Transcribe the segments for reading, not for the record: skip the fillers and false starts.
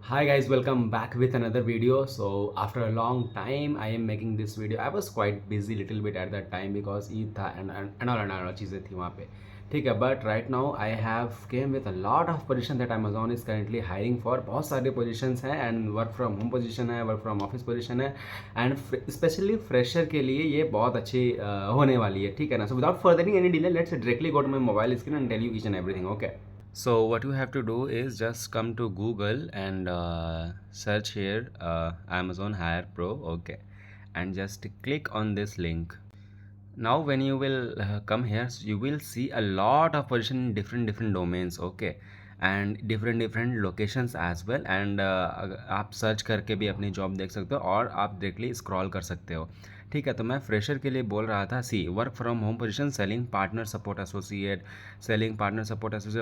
Hi guys, welcome back with another video. So after a long time I am making this video. I was quite busy little bit at that time because Eid था and all चीज़ें थी वहाँ पे. ठीक है, but right now I have came with a lot of position that Amazon is currently hiring for. बहुत सारे positions हैं and work from home position है, work from office position है and especially fresher के लिए ये बहुत अच्छी होने वाली है. ठीक है ना. So without furthering any delay, let's directly go to my mobile screen and tell you each and everything. Okay. So what you have to do is just come to Google and search here Amazon Hire Pro, okay, and just click on this link. Now when you will come here, so you will see a lot of position in different domains, okay, and different locations as well. And आप search करके भी अपनी job देख सकते हो और आप directly scroll कर सकते हो. ठीक है, तो मैं फ्रेशर के लिए बोल रहा था. See work from home position, selling partner support associate,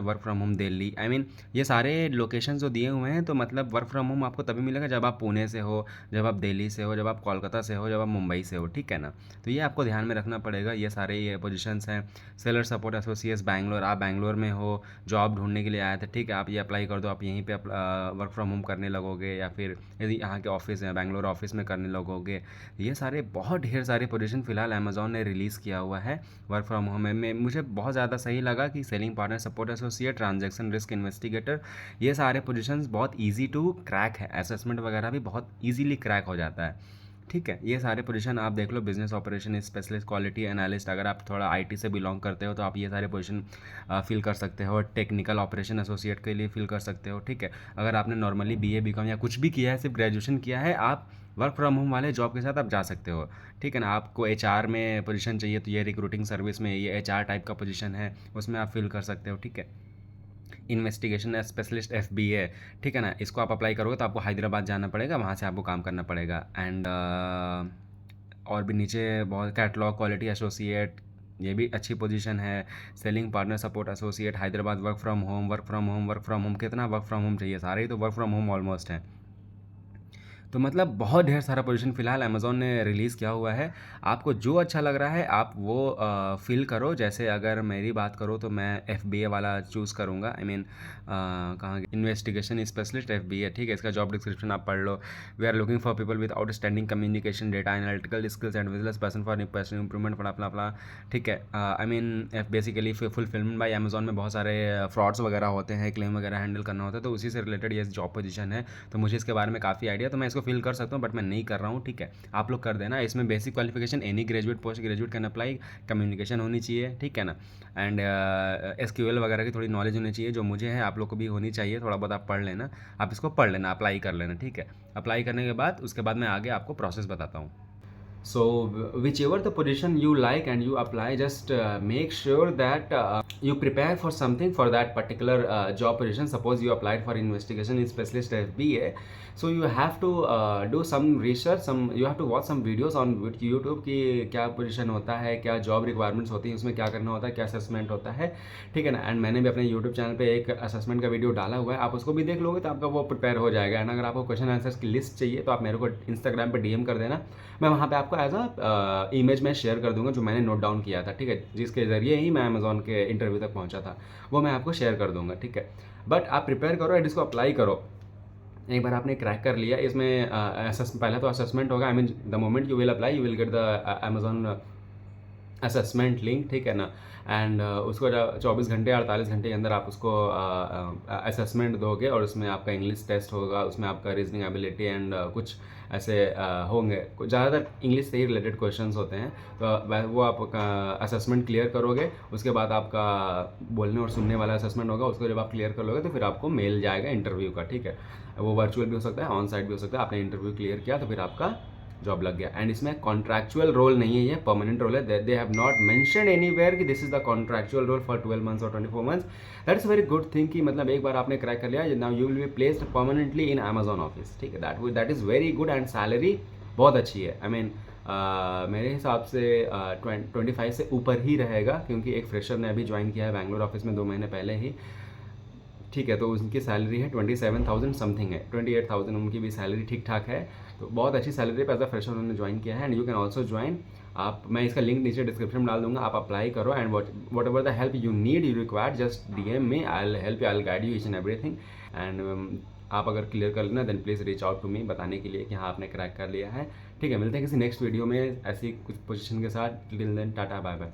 work from home Delhi. I mean ये सारे लोकेशन जो दिए हुए हैं, तो मतलब वर्क फ्रॉम होम आपको तभी मिलेगा जब आप पुणे से हो, जब आप दिल्ली से हो, जब आप कोलकाता से हो, जब आप मुंबई से हो. ठीक है ना. तो ये आपको ध्यान में रखना पड़ेगा. ये सारे ये पोजीशंस हैं. सेलर सपोर्ट एसोसिएट्स बैंगलोर, आप बैंगलोर में हो, जॉब ढूंढने के लिए आए थे. ठीक है, आप ये अप्लाई कर दो. आप यहीं पे वर्क फ्रॉम होम करने लगोगे, या फिर यदि यहाँ के ऑफिस हैं बैंगलोर ऑफिस में करने लगोगे. ये सारे बहुत ढेर सारे पोजीशन फ़िलहाल अमेज़ॉन ने रिलीज़ किया हुआ है वर्क फ्रॉम होम में. मुझे बहुत ज़्यादा सही लगा कि selling partner support associate, transaction risk investigator, ये सारे पोजीशंस बहुत ईजी टू क्रैक है. असेसमेंट वगैरह भी बहुत ईजीली क्रैक हो जाता है. ठीक है, ये सारे पोजीशन आप देख लो. Business operation specialist, quality analyst, अगर आप थोड़ा आईटी से बिलोंग करते हो तो आप ये सारे पोजीशन फिल कर सकते हो. टेक्निकल ऑपरेशन एसोसिएट के लिए फिल कर सकते हो. ठीक है, अगर आपने नॉर्मली बीए बीकॉम या कुछ भी किया है, सिर्फ ग्रेजुएशन किया है, आप वर्क फ्रॉम होम वाले जॉब के साथ आप जा सकते हो. ठीक है ना. आपको एचआर में पोजीशन चाहिए तो ये रिक्रूटिंग सर्विस में ये एचआर टाइप का पोजीशन है, उसमें आप फिल कर सकते हो. ठीक है, इन्वेस्टिगेशन स्पेशलिस्ट एफबीए. ठीक है ना. इसको आप अप्लाई करोगे तो आपको हैदराबाद जाना पड़ेगा, वहाँ से आपको काम करना पड़ेगा. एंड और भी नीचे बहुत कैटलॉग क्वालिटी एसोसिएट, ये भी अच्छी पोजीशन है. Selling partner support associate Hyderabad, work from home work from home work from home. कितना वर्क फ्रॉम होम चाहिए, सारे ही तो वर्क फ्रॉम होम ऑलमोस्ट हैं. तो मतलब बहुत ढेर सारा पोजीशन फ़िलहाल अमेज़ॉन ने रिलीज़ किया हुआ है. आपको जो अच्छा लग रहा है आप वो फ़िल करो. जैसे अगर मेरी बात करूँ तो मैं एफबीए वाला चूज़ करूँगा. आई मीन कहाँ इन्वेस्टिगेशन स्पेशलिस्ट एफबीए. ठीक है, इसका जॉब डिस्क्रिप्शन आप पढ़ लो. We are looking for people with outstanding communication, data analytical skills and vigilance person for personal improvement, फला. ठीक है, I mean basically fulfilment by Amazon में बहुत सारे फ्रॉड्स वगैरह होते हैं, क्लेम वगैरह हैंडल करना होता है, तो उसी से रिलेटेड ये जॉब पोजीशन है. तो मुझे इसके बारे में काफ़ी आइडिया, तो मैं इसको फिल कर सकता हूँ, बट मैं नहीं कर रहा हूँ. ठीक है, आप लोग कर देना. इसमें basic qualification any graduate post graduate can apply, communication होनी चाहिए. ठीक है ना. एंड एसक्यूएल वगैरह की थोड़ी नॉलेज होनी चाहिए, जो मुझे है आप लोग को भी होनी चाहिए. थोड़ा बहुत आप पढ़ लेना, आप इसको पढ़ लेना, अप्लाई कर लेना. ठीक है, अप्लाई करने के बाद उसके बाद मैं आगे आपको प्रोसेस बताता हूँ. So whichever the position you like and you apply, just make sure that you prepare for something for that particular job position. Suppose you applied for investigation specialist FBA, so you have to do some research, you have to watch some videos on YouTube कि क्या position होता है, क्या job requirements होती है, उसमें क्या करना होता है, क्या assessment होता है. ठीक है ना. एंड मैंने भी अपने YouTube चैनल पे एक असेसमेंट का वीडियो डाला हुआ है, आप उसको भी देख लोगे तो आपका वो प्रिपेयर हो जाएगा. एंड अगर आपको क्वेश्चन आंसर्स की लिस्ट चाहिए तो आप मेरे को इंस्टाग्राम पे DM कर देना. मैं वहाँ पे आपको एज अ इमेज में शेयर कर दूंगा जो मैंने नोट डाउन किया था. ठीक है, जिसके ज़रिए ही मैं अमेज़ॉन के इंटरव्यू तक पहुँचा था, वो मैं आपको शेयर कर दूंगा. ठीक है, बट आप प्रिपेयर करो एंड इसको अप्लाई करो. एक बार आपने क्रैक कर लिया इसमें पहले तो असेसमेंट होगा. I mean the moment you will apply you will get the Amazon assessment link. ठीक है ना. एंड उसको 24 घंटे 48 घंटे के अंदर आप उसको असेसमेंट दोगे, और उसमें आपका इंग्लिश टेस्ट होगा, उसमें आपका रीजनिंग एबिलिटी एंड कुछ ऐसे होंगे. ज़्यादातर इंग्लिश से ही रिलेटेड क्वेश्चंस होते हैं. तो वो आप असेसमेंट क्लियर करोगे, उसके बाद आपका बोलने और सुनने वाला असेसमेंट होगा. उसको जब आप क्लियर कर लोगे तो फिर आपको मेल जाएगा इंटरव्यू का. ठीक है, वो वर्चुअल भी हो सकता है, ऑन साइट भी हो सकता है. आपने इंटरव्यू क्लियर किया तो फिर आपका जॉब लग गया. एंड इसमें कॉन्ट्रैक्चुअल रोल नहीं है, ये परमानेंट रोल है. They have not mentioned anywhere कि this is the contractual role for 12 months और 24 months. That is very good thing कि मतलब एक बार आपने क्रैक कर लिया, now you will be placed permanently in Amazon office. ठीक है, that is very good. And salary बहुत अच्छी है. आई मीन मेरे हिसाब से 25 से ऊपर ही रहेगा, क्योंकि एक फ्रेशर ने अभी ज्वाइन किया है बैंगलोर ऑफिस में 2 महीने पहले ही. ठीक है, तो उनकी सैलरी है 27,000 समथिंग है, 28,000 उनकी भी सैलरी ठीक ठाक है. तो बहुत अच्छी सैलरी पे एज अ फ्रेशर उन्होंने ज्वाइन किया है. And you can also join. आप मैं इसका लिंक नीचे डिस्क्रिप्शन में डाल दूंगा, आप अप्लाई करो. And whatever the help you need you require, just DM me, I will help you, I will guide you each and everything. And आप अगर क्लियर कर लेना then please reach out to me बताने के लिए कि हाँ आपने क्रैक कर लिया है। ठीक है, मिलते हैं किसी नेक्स्ट वीडियो में ऐसी कुछ पोजीशन के साथ। Till then tata bye bye.